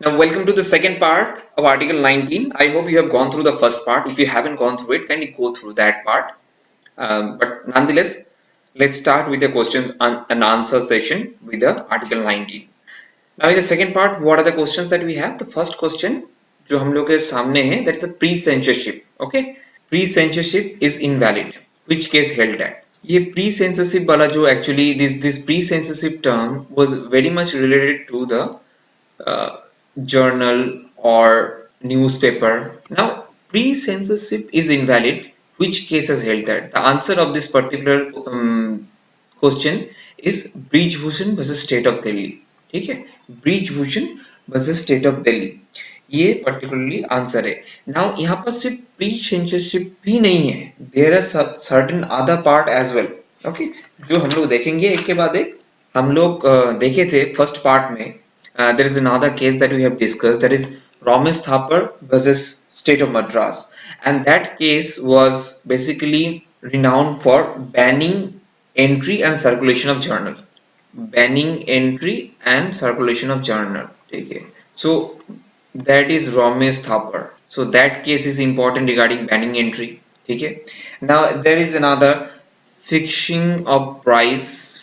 Now, welcome to the second part of Article 19. I hope you have gone through the first part. If you haven't gone through it, kindly go through that part. But nonetheless, let's start with the questions and answer session with the Article 19. Now, in the second part, what are the questions that we have? The first question, जो हम लोग के सामने है, that is a pre-censorship. Okay, pre-censorship is invalid. Which case held at? ये pre-censorship वाला जो actually this pre-censorship term was very much related to the uh, journal or newspaper. Now, pre-censorship is invalid. Which case has held that? The answer of this particular question is Brijbhushan versus State of Delhi. ठीक है, Brijbhushan versus State of Delhi. ये particularly answer है. Now यहाँ पर सिर्फ pre-censorship भी नहीं है. There are certain other part as well. Okay, जो हम लोग देखेंगे एक के बाद एक. हम लोग देखे थे first part में. There is another case that we have discussed, that is Ramesh Thapar versus State of Madras, and that case was basically renowned for banning entry and circulation of journal. Banning entry and circulation of journal. Okay. So that is Ramesh Thapar. So that case is important regarding banning entry. Okay. Now there is another fixing of price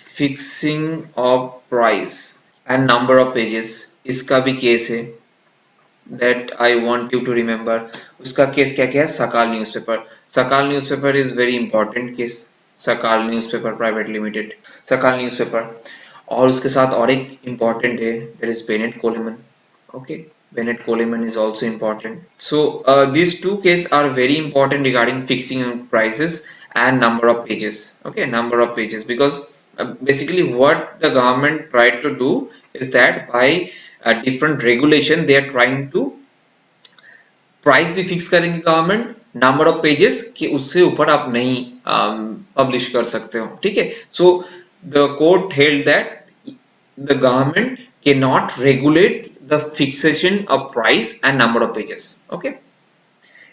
and number of pages. इसका भी case है that I want you to remember. उसका case क्या क्या है? सकाल newspaper. सकाल newspaper is very important case. सकाल न्यूज़पेपर प्राइवेट लिमिटेड, सकाल न्यूज़पेपर. और उसके साथ और एक important है, there is Bennett Coleman. Okay, Bennett Coleman is also important. So these two cases are very important regarding fixing prices and number of pages. Okay, number of pages, because basically what the government tried to do is that by different regulation they are trying to price भी fix करेंगे government, number of pages कि उससे ऊपर आप नहीं publish कर सकते हो. ठीक है. So the court held that the government can not regulate the fixation of price and number of pages. Okay,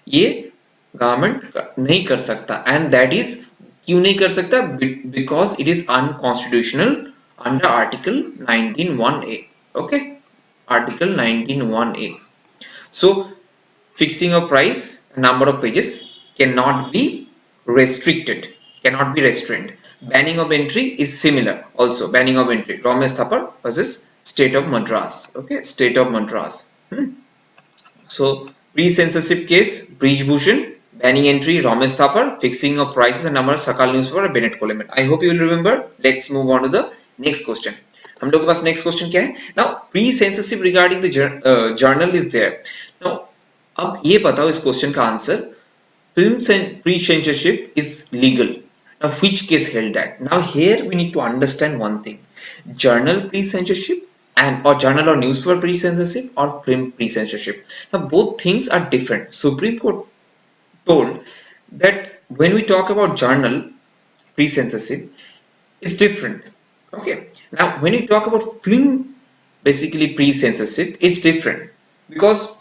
ये गवर्नमेंट नहीं कर सकता. एंड दैट इज क्यों नहीं कर सकता? Because it is unconstitutional under article 19(1)(a. Okay, article 19(1)(a). So fixing of price, number of pages cannot be restricted, cannot be restrained. Banning of entry is similar also. Banning of entry, Ramesh Thapar versus State of Madras. Okay, State of Madras. So pre-censorship case, Brijbhushan. Banning entry, Ramesh Thapar. Fixing of prices and number, Sakal newspaper, Bennett Coleman. I hope you will remember. Let's move on to the next question. हम लोग के पास next question क्या है? Now pre-censorship regarding the journal is there. Now अब ये बताओ इस question का answer. Film pre-censorship is legal. Now which case held that? Now here we need to understand one thing. Journal pre-censorship and or journal or newspaper pre-censorship or film pre-censorship. Now both things are different. Supreme Court told that when we talk about journal pre-censorship, it's different. Okay. Now when we talk about film basically pre-censorship, it's different, because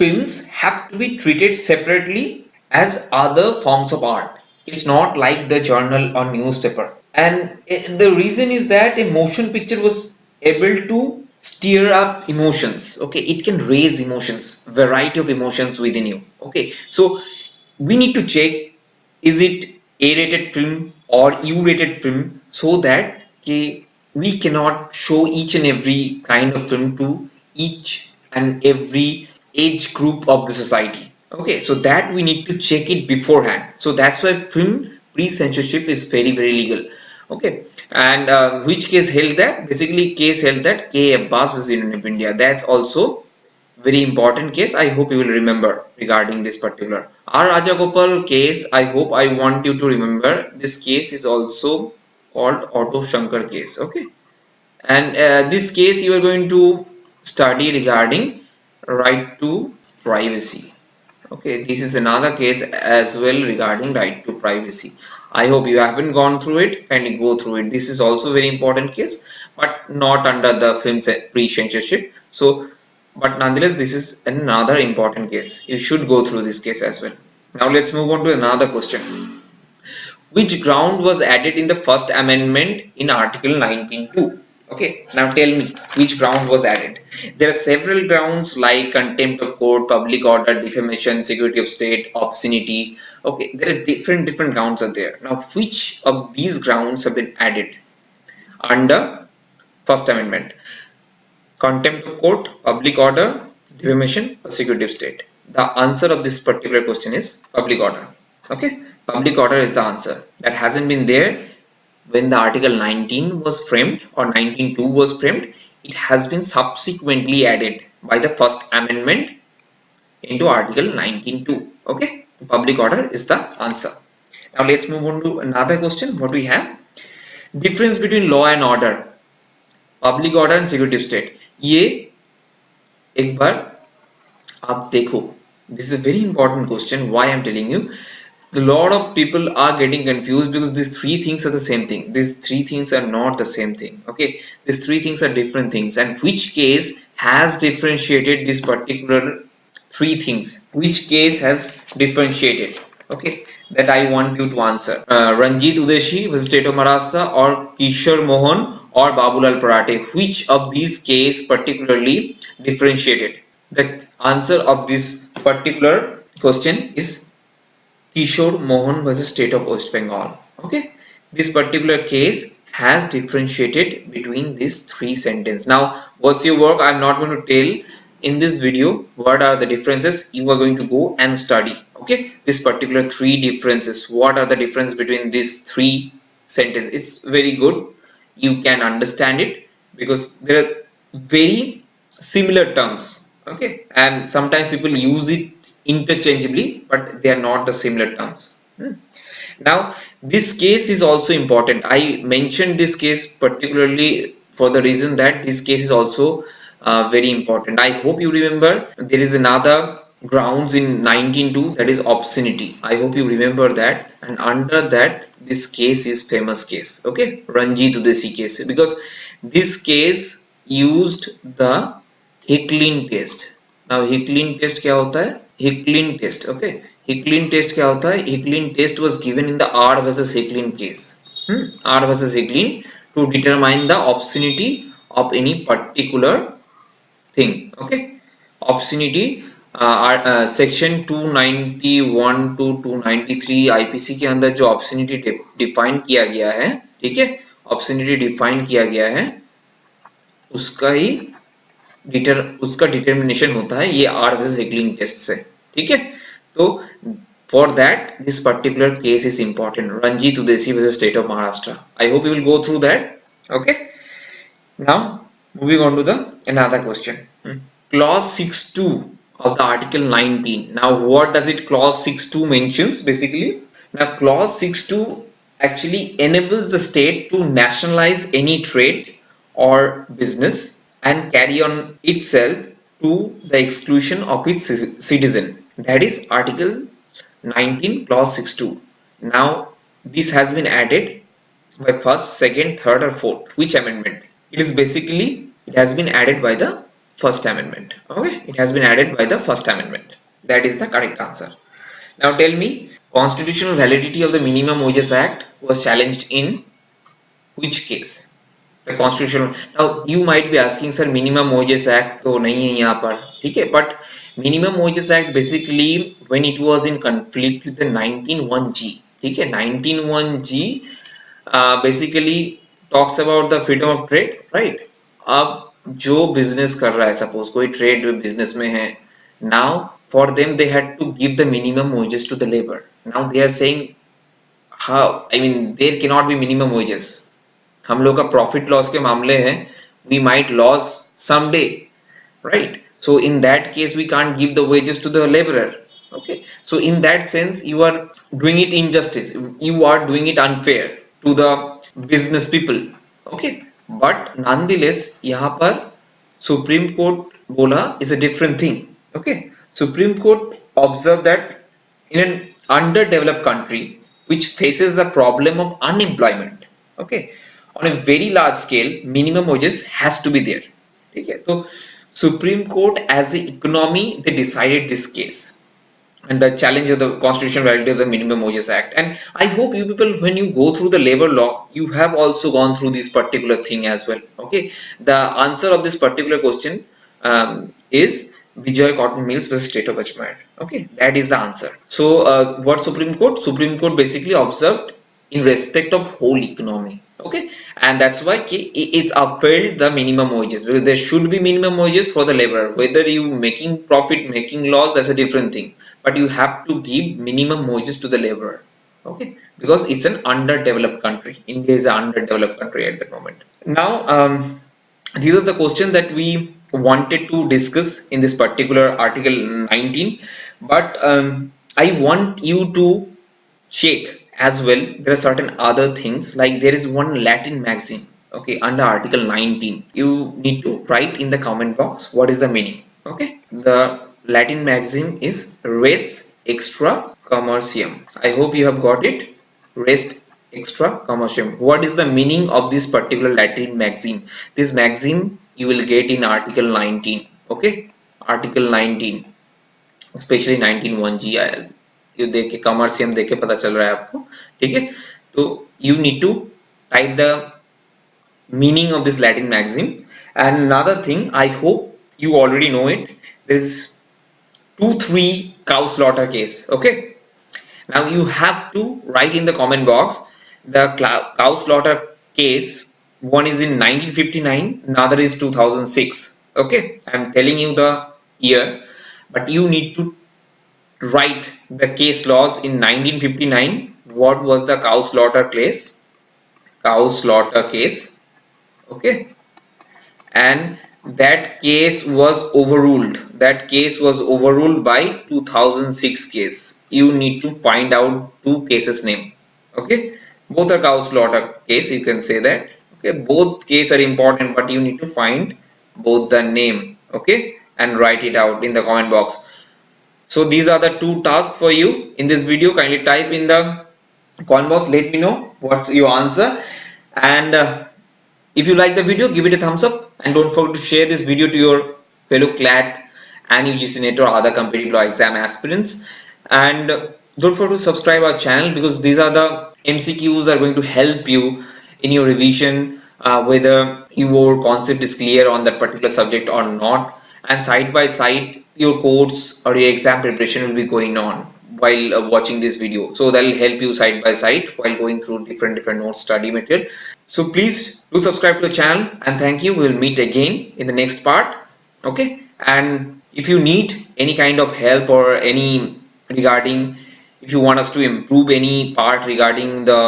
films have to be treated separately as other forms of art. It's not like the journal or newspaper. And the reason is that a motion picture was able to stir up emotions. Okay, it can raise emotions, variety of emotions within you. Okay, so we need to check, is it A-rated film or U-rated film, so that we cannot show each and every kind of film to each and every age group of the society. Okay, so that we need to check it beforehand. So that's why film pre-censorship is very legal. Okay, and which case held that? Basically case held that K. Abbas was in India. That's also very important case. I hope you will remember regarding this particular R. Rajagopal case. I hope I want you to remember this case is also called Auto Shankar case. Okay, and this case you are going to study regarding right to privacy. Okay, this is another case as well regarding right to privacy. I hope you haven't gone through it, and go through it. This is also very important case, but not under the film pre-censorship. So but nonetheless this is another important case. You should go through this case as well. Now let's move on to another question. Which ground was added in the first amendment in article 19(2)? Okay, now tell me which ground was added. There are several grounds like contempt of court, public order, defamation, security of state, obscenity. Okay, there are different grounds are there. Now, which of these grounds have been added under First Amendment? Contempt of court, public order, defamation, or security of state? The answer of this particular question is public order. Okay, public order is the answer. That hasn't been there when the Article 19 was framed or 19.2 was framed. It has been subsequently added by the First Amendment into Article 19.2. Okay, public order is the answer. Now let's move on to another question. What we have? Difference between law and order, public order and security of state. ये एक बार आप देखो. This is a very important question. Why I'm telling you? A lot of people are getting confused because these three things are the same thing. These three things are not the same thing. Okay, these three things are different things. And which case has differentiated this particular three things? Which case has differentiated? Okay, that I want you to answer. Ranjit Udeshi was State of Maharashtra, or Kishore Mohan, or Babulal Parathe. Which of these case particularly differentiated? The answer of this particular question is Kishore Mohan versus State of West Bengal. Okay, this particular case has differentiated between these three sentences. Now, what's your work? I'm not going to tell in this video what are the differences. You are going to go and study. Okay, this particular three differences. What are the differences between these three sentences? It's very good. You can understand it because there are very similar terms. Okay, and sometimes people use it interchangeably, but they are not the similar terms. Now, this case is also important. I mentioned this case particularly for the reason that this case is also very important. I hope you remember there is another grounds in 19.2, that is obscenity. I hope you remember that, and under that this case is famous case. Okay, Ranjit Udesi case, because this case used the Hicklin test. Now Hicklin test क्या होता है? Hicklin test. Okay, Hicklin test क्या होता है? Hicklin test was given in the R versus Hicklin case. R versus Hicklin, to determine the obscenity of any particular thing. Okay, obscenity section 291 to 293 IPC के अंदर जो ऑब्सनिटी define किया गया है, ठीक है, ऑब्सनिटी डिफाइन किया गया है, उसका ही उसका डिटर्मिनेशन होता है ये आर वर्सेस हिकलिन टेस्ट से. ठीक है, तो for that this particular case is important. Ranjit Udeshi versus state of Maharashtra. I hope you will go through that. Okay, now moving on to the another question. Clause 6.2 of the Article 19. Now what does it clause 6.2 mentions basically? Now clause 6.2 actually enables the state to nationalize any trade or business and carry on itself to the exclusion of its citizen. That is Article 19 clause 6.2. Now this has been added by first, second, third or fourth. Which amendment? It is basically, it has been added by the First Amendment. Okay, it has been added by the First Amendment. That is the correct answer. Now tell me, constitutional validity of the Minimum Wages Act was challenged in which case? The constitutional. Now you might be asking, sir, Minimum Wages Act तो नहीं है यहाँ पर, ठीक है? But Minimum Wages Act basically when it was in conflict with the 19(1)(g, ठीक है? 19(1)(g basically talks about the freedom of trade, right? अब जो बिजनेस कर रहा है, सपोज कोई ट्रेड बिजनेस में है, now for them they had to give the minimum wages to the labour. Now they are saying how, I mean there can not be minimum wages. हम लोग का प्रॉफिट लॉस के मामले हैं, we might loss some day, right? So in that case we can't give the wages to the labourer. Okay, so in that sense you are doing it injustice, you are doing it unfair to the business people. Okay, but nonetheless यहाँ पर Supreme Court बोला is a different thing. Okay, Supreme Court observed that in an underdeveloped country which faces the problem of unemployment, okay, on a very large scale minimum wages has to be there. ठीक है, तो Supreme Court as the economy they decided this case. and the challenge of the constitutional validity of the Minimum Wages Act. And I hope you people, when you go through the labor law, you have also gone through this particular thing as well. Okay, the answer of this particular question is Vijay Cotton Mills versus State of Ajmer. Okay, that is the answer. So, what Supreme Court? Supreme Court basically observed in respect of whole economy. Okay, and that's why it's upheld the minimum wages, because there should be minimum wages for the laborer. Whether you making profit, making loss, that's a different thing, but you have to give minimum wages to the laborer. Okay, because it's an underdeveloped country. India is an underdeveloped country at the moment. Now, these are the questions that we wanted to discuss in this particular article 19, but I want you to check as well. There are certain other things, like there is one Latin maxim, okay, under article 19. You need to write in the comment box what is the meaning. Okay, the Latin maxim is res extra commercium. I hope you have got it. Res extra commercium. What is the meaning of this particular Latin maxim? This maxim you will get in article 19. Okay, article 19, specially 19(1)(g) आया, ये देख के कमर्शियम देख के पता चल रहा है आपको, ठीक है। तो you need to type the meaning of this Latin maxim. And another thing, I hope you already know it, there is 2-3 cow slaughter case. Okay, now you have to write in the comment box the cow slaughter case. One is in 1959, another is 2006. Okay, I'm telling you the year, but you need to write the case laws in 1959. What was the cow slaughter case? Cow slaughter case. Okay, and that case was overruled. That case was overruled by 2006 case. You need to find out two cases name. Okay, both are cow slaughter case, you can say that. Okay, both case are important, but you need to find both the name. Okay, and write it out in the comment box. So these are the two tasks for you in this video. Kindly type in the comment box, let me know what's your answer. And if you like the video, give it a thumbs up, and don't forget to share this video to your fellow CLAT and UGC NET or other competitive law exam aspirants. And don't forget to subscribe our channel, because these are the MCQs are going to help you in your revision, whether your concept is clear on that particular subject or not. And side by side, your course or your exam preparation will be going on while watching this video, so that will help you side by side while going through different notes, study material. So please do subscribe to the channel, and thank you. We will meet again in the next part. Okay, and if you need any kind of help or any regarding, if you want us to improve any part regarding the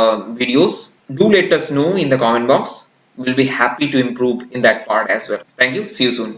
videos, do let us know in the comment box. We'll be happy to improve in that part as well. Thank you. See you soon.